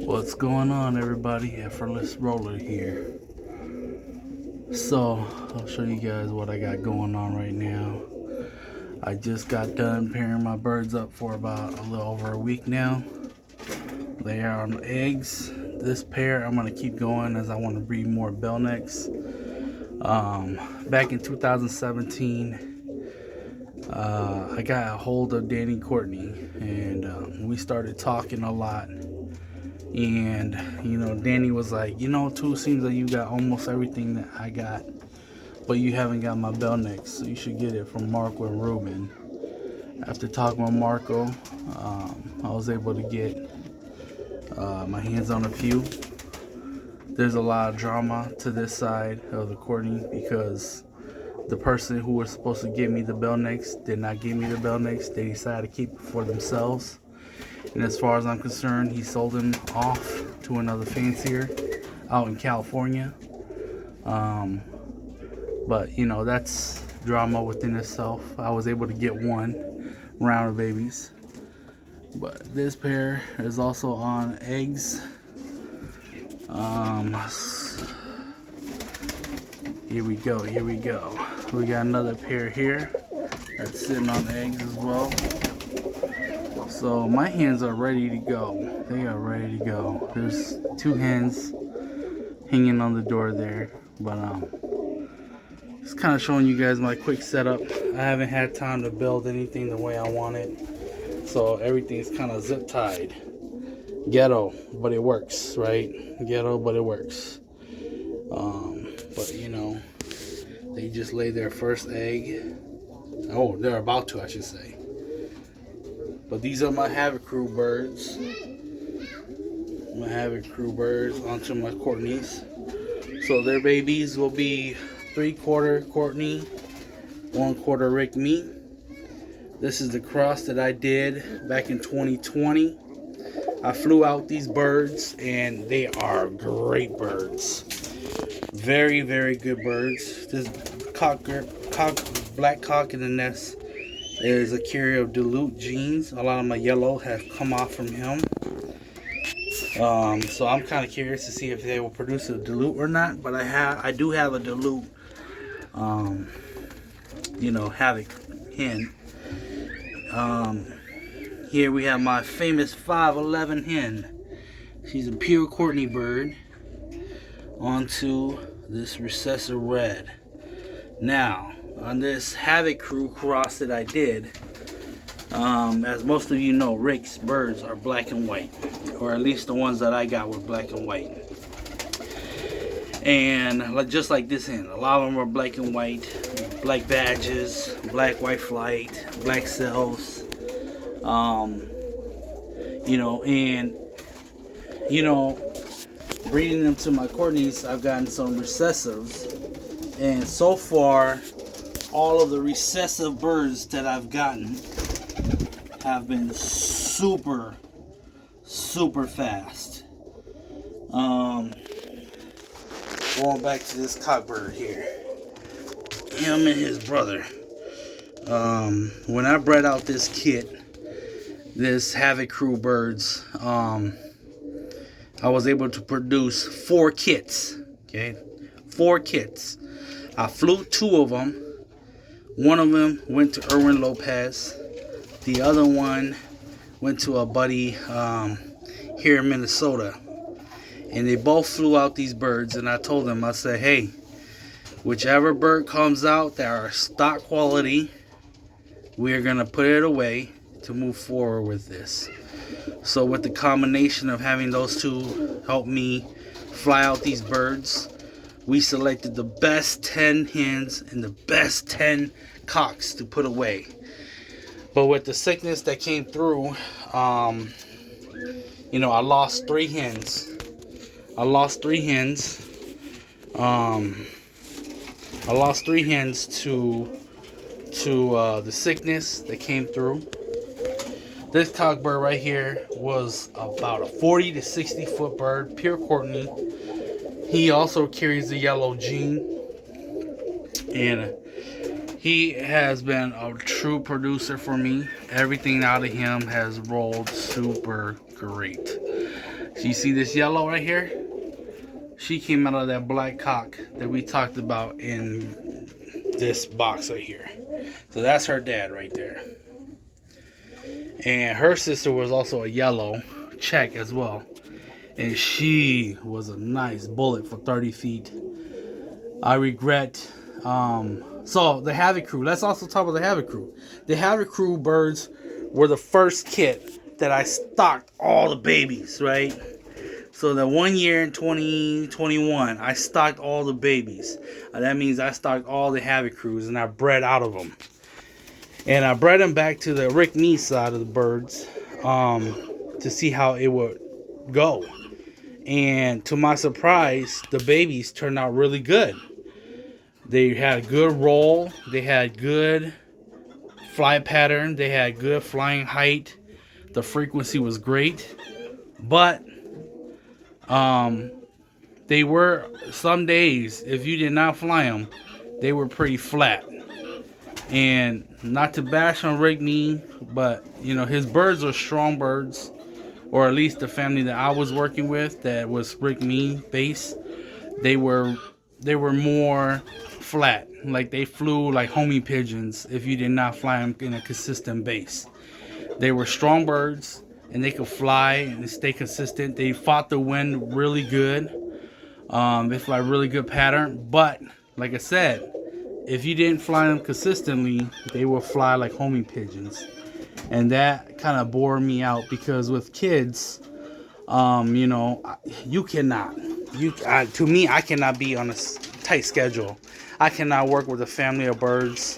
What's going on, everybody? F4LESS Roller here. So, I'll show you guys what I got going on right now. I just got done pairing my birds up for about a little over a week now. They are on eggs. This pair I'm going to keep going as I want to breed more bell necks. Back in 2017, I got a hold of Danny Courtney, and we started talking a lot. And Danny was like, too, seems like you got almost everything that I got, but you haven't got my bell necks, so you should get it from Marco and Ruben. After talking with Marco, I was able to get my hands on a few. There's a lot of drama to this side of the Courtney because the person who was supposed to give me the bell necks did not give me the bell necks. They decided to keep it for themselves. And as far as I'm concerned, he sold them off to another fancier out in California. But that's drama within itself. I was able to get one round of babies. But this pair is also on eggs. Here we go. We got another pair here that's sitting on eggs as well. So my hens are ready to go. They are ready to go. There's two hens hanging on the door there. But just kind of showing you guys my quick setup. I haven't had time to build anything the way I want it. So everything's kind of zip tied. Ghetto, but it works, right? Ghetto, but it works. But they just laid their first egg. Oh, they're about to, I should say. But these are my Havoc crew birds. My Havoc crew birds onto my Courtneys. So their babies will be 3/4 Courtney, 1/4 Rick me. This is the cross that I did back in 2020. I flew out these birds and they are great birds. Very, very good birds. This black cock in the nest is a carrier of dilute genes. A lot of my yellow have come off from him. So I'm kind of curious to see if they will produce a dilute or not. But I do have a dilute, Havoc hen. Here we have my famous 511 hen. She's a pure Courtney bird. Onto this recessive red. Now, on this Havoc crew cross that I did, as most of you know, Rick's birds are black and white, or at least the ones that I got were black and white. And just like this hen, a lot of them are black and white, black badges, black white flight, black cells, breeding them to my Courtneys, I've gotten some recessives, and so far all of the recessive birds that I've gotten have been super fast. Going back to this cockbird here, him and his brother. When I bred out this kit, this Havoc crew birds, I was able to produce 4 kits. Okay, 4 kits. I flew 2 of them. One of them went to Erwin Lopez. The other one went to a buddy here in Minnesota. And they both flew out these birds. And I told them, I said, hey, whichever bird comes out that are stock quality, we're going to put it away to move forward with this. So with the combination of having those two help me fly out these birds, we selected the best 10 hens and the best 10 cocks to put away. But with the sickness that came through, I lost 3 hens. I lost 3 hens to the sickness that came through. This cockbird right here was about a 40 to 60 foot bird, pure Courtney. He also carries the yellow gene, and he has been a true producer for me. Everything out of him has rolled super great. So you see this yellow right here? She came out of that black cock that we talked about in this box right here. So that's her dad right there. And her sister was also a yellow Czech as well. And she was a nice bullet for 30 feet. I regret. So the Havoc crew. Let's also talk about the Havoc crew. The Havoc crew birds were the first kit that I stocked all the babies, right? So the 1 year in 2021, I stocked all the babies. That means I stocked all the Havoc crews and I bred out of them. And I bred them back to the Rick Me side of the birds to see how it would go. And to my surprise, the babies turned out really good. They had a good roll. They had good fly pattern. They had good flying height. The frequency was great. But they were, some days, if you did not fly them, they were pretty flat. And not to bash on Rick Me, but you know, his birds are strong birds, or at least the family that I was working with that was Rick Me base, they were more flat. Like they flew like homing pigeons if you did not fly them in a consistent base. They were strong birds and they could fly and stay consistent. They fought the wind really good. They fly really good pattern, but like I said, if you didn't fly them consistently, they will fly like homing pigeons. And that kind of bore me out because with kids, you know, you cannot. To me, I cannot be on a tight schedule. I cannot work with a family of birds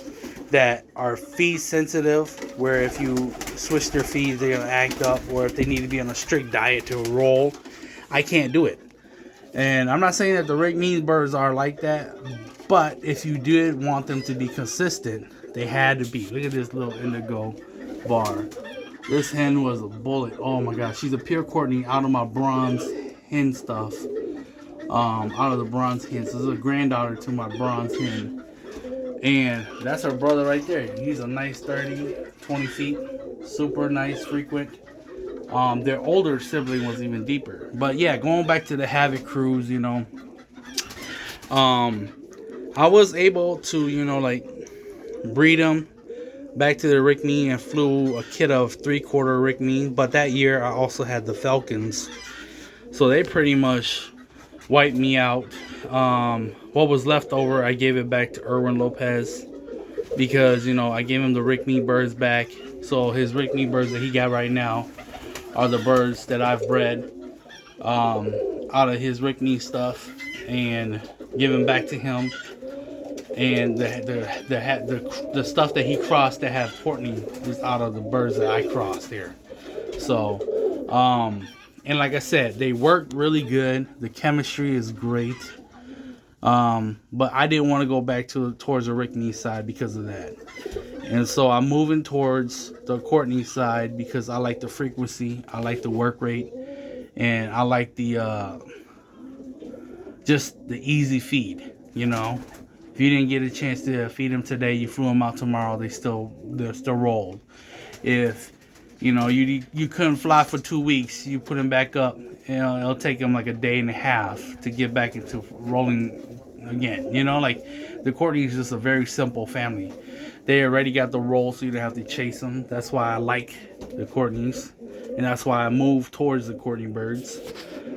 that are feed sensitive, where if you switch their feed, they're gonna act up, or if they need to be on a strict diet to roll. I can't do it. And I'm not saying that the Rick Me birds are like that, but if you did want them to be consistent, they had to be. Look at this little indigo bar. This hen was a bullet. Oh my gosh, she's a pure Courtney out of my bronze hen stuff. Out of the bronze hen. So this is a granddaughter to my bronze hen. And that's her brother right there. He's a nice 30, 20 feet. Super nice, frequent. Their older sibling was even deeper. But yeah, going back to the Havoc crews, you know. I was able to, you know, like breed them back to the Rick Me and flew a kit of 3/4 Rick Me. But that year I also had the Falcons. So they pretty much wiped me out. What was left over, I gave it back to Erwin Lopez because, you know, I gave him the Rick Me birds back. So his Rick Me birds that he got right now are the birds that I've bred out of his Rick Me stuff and given back to him. And the stuff that he crossed that had Courtney is out of the birds that I crossed here. So, and like I said, they work really good. The chemistry is great. But I didn't want to go back towards the Rick Me side because of that. And so I'm moving towards the Courtney side because I like the frequency, I like the work rate, and I like the just the easy feed, you know. If you didn't get a chance to feed them today, you flew them out tomorrow, they're still rolled. If you know you couldn't fly for 2 weeks, you put them back up, you know, it'll take them like a day and a half to get back into rolling again. You know, like the Courtney is just a very simple family. They already got the roll, so you don't have to chase them. That's why I like the Courtneys, and that's why I moved towards the Courtney birds.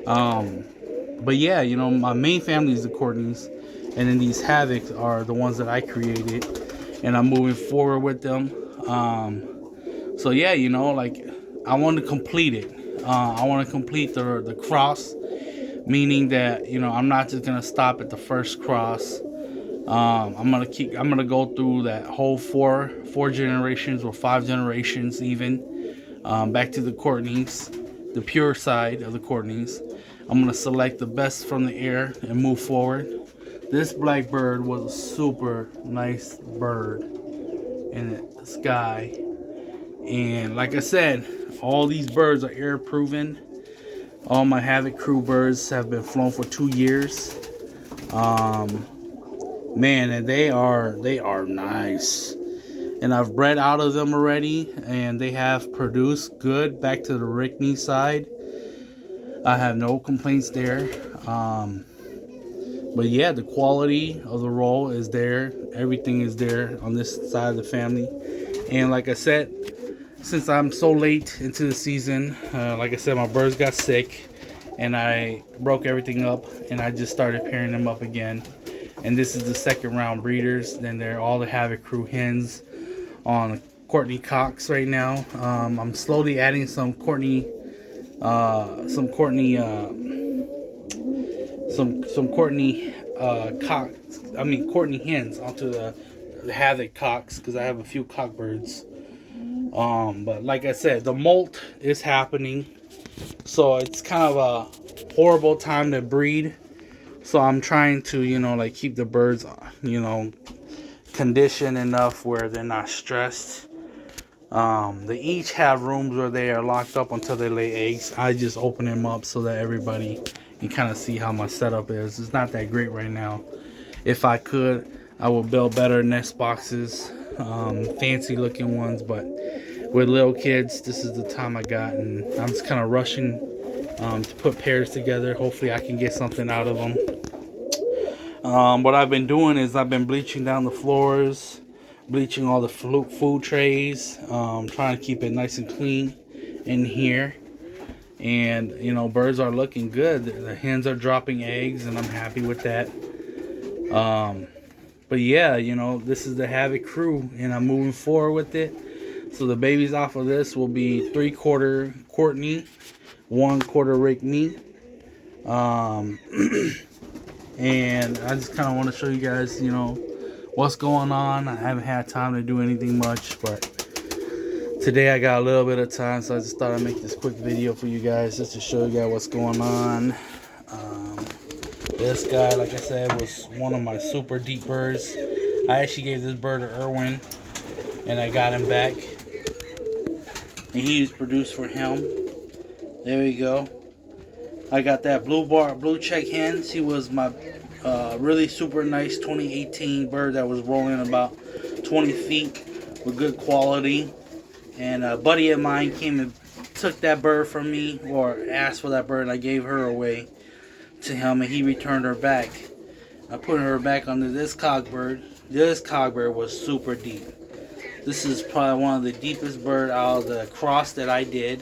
But yeah, you know, my main family is the Courtneys, and then these Havocs are the ones that I created, and I'm moving forward with them. So yeah, you know, like I want to complete it. I want to complete the cross, meaning that, you know, I'm not just gonna stop at the first cross. I'm gonna go through that whole four generations or 5 generations even, back to the Courtneys, the pure side of the Courtneys. I'm gonna select the best from the air and move forward. This black bird was a super nice bird in the sky, and like I said, all these birds are air proven. All my Havoc crew birds have been flown for 2 years. Man, and they are nice. And I've bred out of them already, and they have produced good back to the Rick Me side. I have no complaints there. But yeah, the quality of the roll is there. Everything is there on this side of the family. And like I said, since I'm so late into the season, like I said, my birds got sick and I broke everything up and I just started pairing them up again. And this is the second round breeders. Then they're all the Havoc crew hens on Courtney Cox right now. I'm slowly adding some Courtney Cox, Courtney hens onto the Havoc Cox because I have a few cock birds. But like I said, the molt is happening, so it's kind of a horrible time to breed. So I'm trying to, like keep the birds, conditioned enough where they're not stressed. They each have rooms where they are locked up until they lay eggs. I just open them up so that everybody can kind of see how my setup is. It's not that great right now. If I could, I would build better nest boxes, fancy looking ones, but with little kids, this is the time I got, and I'm just kind of rushing to put pairs together. Hopefully I can get something out of them. What I've been doing is I've been bleaching down the floors, bleaching all the food trays, trying to keep it nice and clean in here. And birds are looking good. The hens are dropping eggs and I'm happy with that. But yeah, this is the Havoc crew and I'm moving forward with it. So the babies off of this will be 3/4 Courtney, 1/4 Rick me. And I just kind of want to show you guys, what's going on. I haven't had time to do anything much, but today I got a little bit of time, so I just thought I'd make this quick video for you guys just to show you guys what's going on. This guy, like I said, was one of my super deep birds. I actually gave this bird to Irwin, and I got him back. And he was produced for him. There we go. I got that blue check hens. He was my really super nice 2018 bird that was rolling about 20 feet with good quality. And a buddy of mine came and took that bird from me, or asked for that bird, and I gave her away to him, and he returned her back. I put her back under this cockbird. This cockbird was super deep. This is probably one of the deepest bird out of the cross that I did.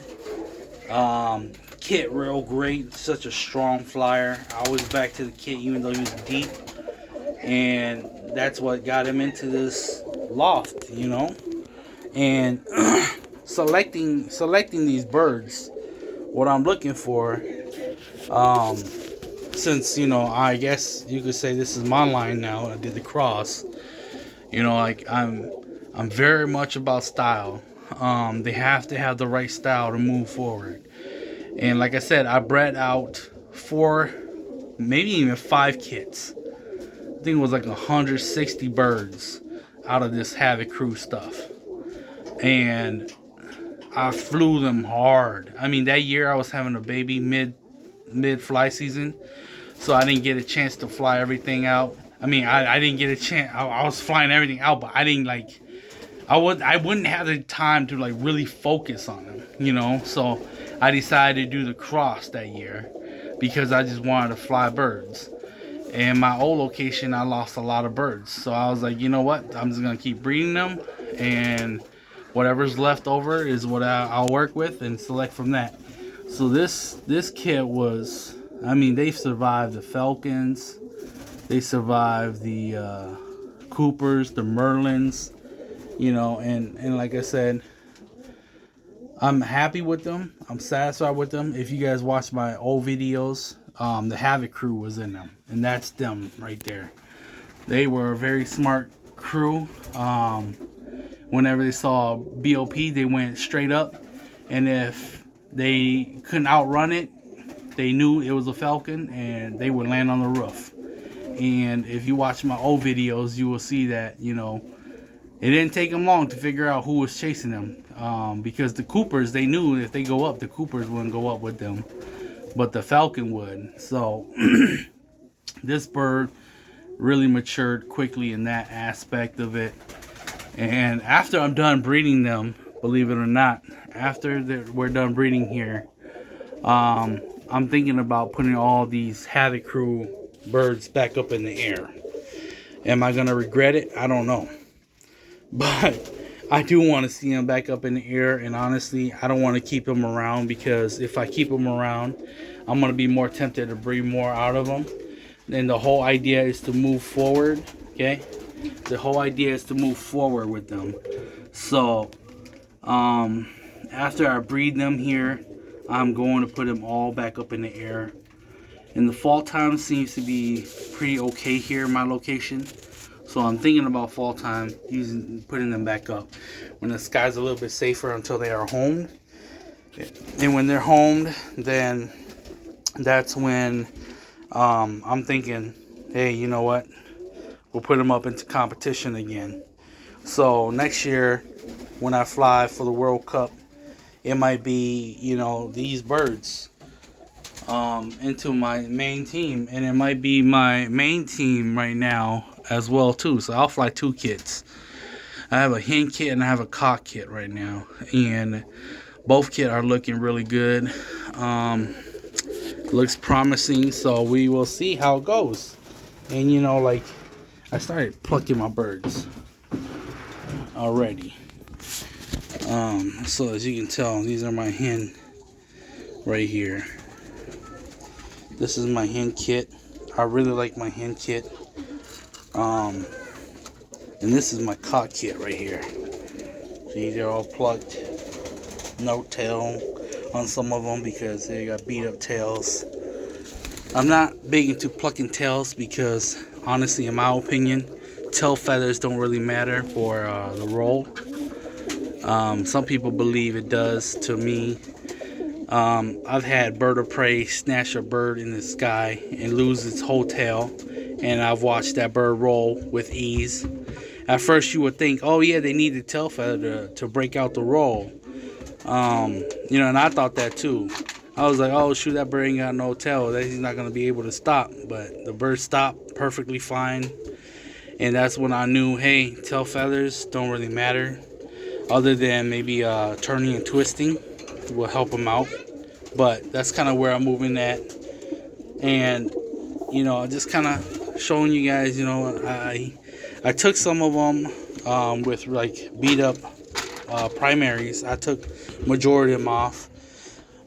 Kit real great, such a strong flyer. I always back to the kit even though he was deep, and that's what got him into this loft, and selecting these birds, what I'm looking for, since I guess you could say this is my line now. I did the cross, like I'm very much about style. They have to have the right style to move forward. And like I said, I bred out 4, maybe even 5 kits. I think it was like 160 birds out of this Havoc crew stuff. And I flew them hard. I mean, that year I was having a baby mid fly season, so I didn't get a chance to fly everything out. I mean, I didn't get a chance. I was flying everything out, but I didn't I wouldn't have the time to really focus on them, So I decided to do the cross that year because I just wanted to fly birds. And my old location, I lost a lot of birds, so I was like, you know what? I'm just gonna keep breeding them, and whatever's left over is what I'll work with and select from that. So this kit was, I mean, they've survived the Falcons, they survived the Coopers, the Merlins. And like I said, I'm happy with them. I'm satisfied with them. If you guys watch my old videos, the Havoc crew was in them, and that's them right there. They were a very smart crew. Whenever they saw BOP, they went straight up, and if they couldn't outrun it, they knew it was a Falcon, and they would land on the roof. And if you watch my old videos, you will see that, it didn't take them long to figure out who was chasing them, because the Coopers, they knew if they go up, the Coopers wouldn't go up with them, but the Falcon would. So this bird really matured quickly in that aspect of it. And after I'm done breeding them, believe it or not, after we're done breeding here, I'm thinking about putting all these Havoc crew birds back up in the air. Am I gonna regret it? I don't know. But I do want to see them back up in the air, and honestly, I don't want to keep them around, because if I keep them around, I'm gonna be more tempted to breed more out of them. And the whole idea is to move forward. Okay, the whole idea is to move forward with them. So after I breed them here, I'm going to put them all back up in the air. And the fall time seems to be pretty okay here in my location. So I'm thinking about fall time, putting them back up when the sky's a little bit safer until they are homed. And when they're homed, then that's when I'm thinking, hey, you know what? We'll put them up into competition again. So next year, when I fly for the World Cup, it might be, you know, these birds into my main team, and it might be my main team right now as well too. So I'll fly 2 kits. I have a hen kit and I have a cock kit right now, and both kits are looking really good. Looks promising, so we will see how it goes. And you know, like, I started plucking my birds already. So as you can tell, these are my hen right here. This is my hen kit. I really like my hen kit. And this is my cock kit right here. See, they're all plucked. No tail on some of them because they got beat up tails. I'm not big into plucking tails because, honestly, in my opinion, tail feathers don't really matter for the roll. Some people believe it does. To me, I've had bird of prey snatch a bird in the sky and lose its whole tail, and I've watched that bird roll with ease. At first you would think, oh yeah, they need the tail feather to break out the roll. You know, and I thought that too. I was like, oh shoot, that bird ain't got no tail, that he's not going to be able to stop. But the bird stopped perfectly fine, and that's when I knew, hey, tail feathers don't really matter, other than maybe turning and twisting will help them out. But that's kind of where I'm moving at. And you know, just kind of showing you guys, you know, I took some of them with like beat up primaries. I took majority of them off,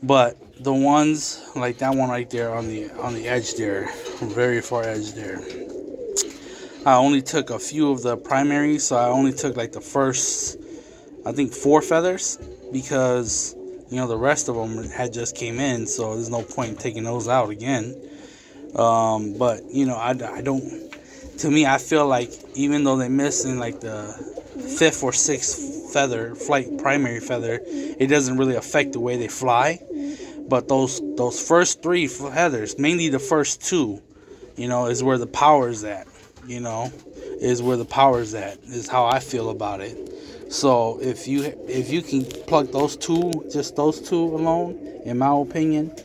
but the ones like that one right there on the edge there, very far edge there, I only took a few of the primaries. So I only took like the first, I think, 4 feathers, because you know the rest of them had just came in, so there's no point taking those out again. But you know, I don't. To me, I feel like even though they're missing like the 5th or 6th feather, flight primary feather, it doesn't really affect the way they fly. But those first 3 feathers, mainly the first 2, you know, is where the power is at. You know, is where the power is at. Is how I feel about it. So if you can pluck those 2, just those 2 alone, in my opinion,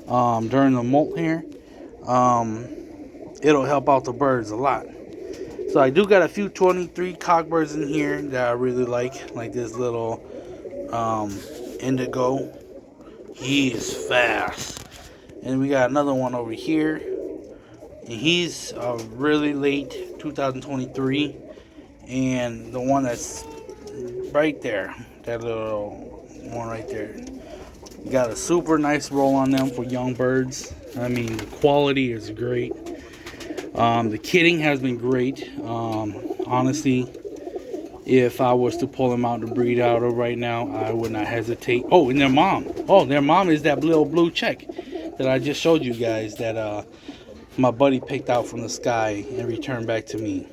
during the molt here, it'll help out the birds a lot. So I do got a few 23 cockbirds in here that I really like this little indigo. He is fast. And we got another one over here, and he's really late 2023. And the one that's right there, that little one right there, got a super nice roll on them for young birds. I mean, the quality is great. The kidding has been great. Honestly, if I was to pull them out to breed out of right now, I would not hesitate. Oh, and their mom. Oh, their mom is that little blue check that I just showed you guys that my buddy picked out from the sky and returned back to me.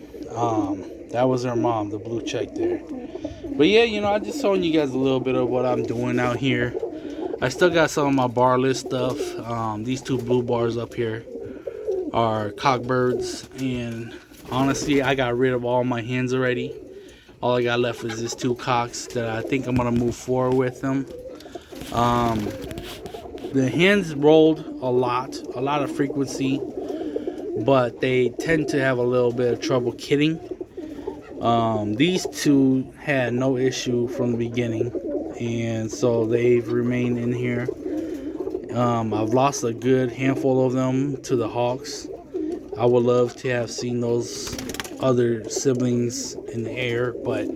That was their mom, the blue check there. But yeah, you know, I just showing you guys a little bit of what I'm doing out here. I still got some of my barless stuff. These 2 blue bars up here are cockbirds, and honestly, I got rid of all my hens already. All I got left is these 2 cocks that I think I'm gonna move forward with them. The hens rolled a lot of frequency, but they tend to have a little bit of trouble kidding. These 2 had no issue from the beginning, and so they've remained in here. I've lost a good handful of them to the hawks. I would love to have seen those other siblings in the air, but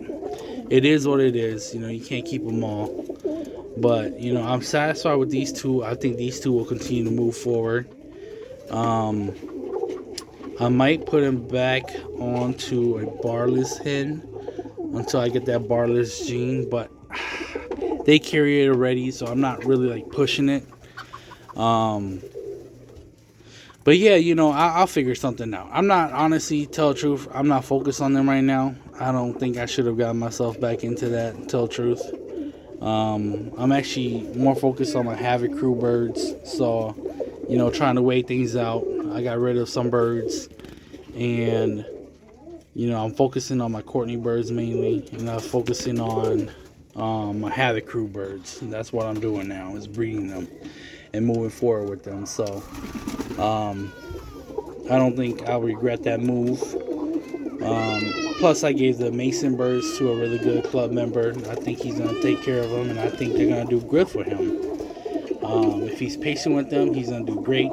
it is what it is. You know, you can't keep them all. But, you know, I'm satisfied with these two. I think these two will continue to move forward. I might put him back onto a barless hen until I get that barless gene, but they carry it already, so I'm not really like pushing it. But yeah, you know, I'll figure something out. I'm not, honestly, tell the truth, I'm not focused on them right now. I don't think I should have gotten myself back into that, tell the truth. I'm actually more focused on my Havoc crew birds, so, you know, trying to weigh things out. I got rid of some birds, and, you know, I'm focusing on my Courtney birds mainly, and I'm focusing on my Havoc crew birds. And that's what I'm doing now, is breeding them and moving forward with them. So I don't think I'll regret that move. Plus, I gave the Mason birds to a really good club member. I think he's going to take care of them, and I think they're going to do good for him. If he's patient with them, he's going to do great.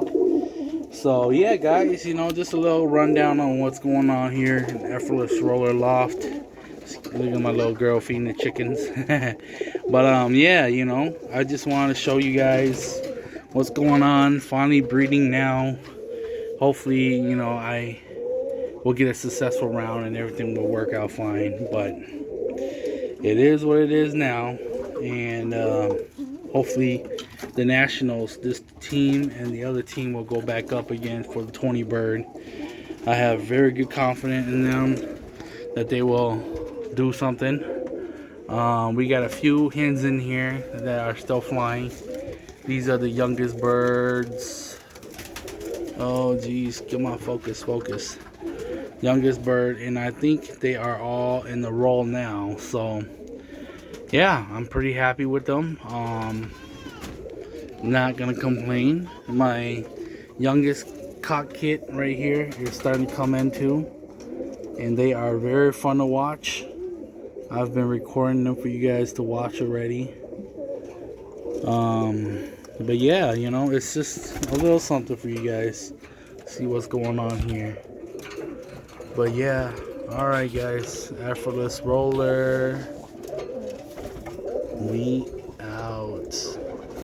So, yeah, guys, you know, just a little rundown on what's going on here in F4LESS Roller Loft. Look at my little girl feeding the chickens. But, yeah, you know, I just want to show you guys what's going on. Finally breeding now. Hopefully, you know, I will get a successful round and everything will work out fine. But it is what it is now. And hopefully the Nationals, this team and the other team, will go back up again for the 20 bird. I have very good confidence in them that they will do something. We got a few hens in here that are still flying. These are the youngest birds. Oh geez, come on, focus. Youngest bird, and I think they are all in the roll now. So yeah, I'm pretty happy with them. Not gonna complain. My youngest cock kit right here is starting to come in too, and they are very fun to watch. I've been recording them for you guys to watch already. But yeah, you know, it's just a little something for you guys. See what's going on here. But yeah, alright guys, F4LESS Roller, we out.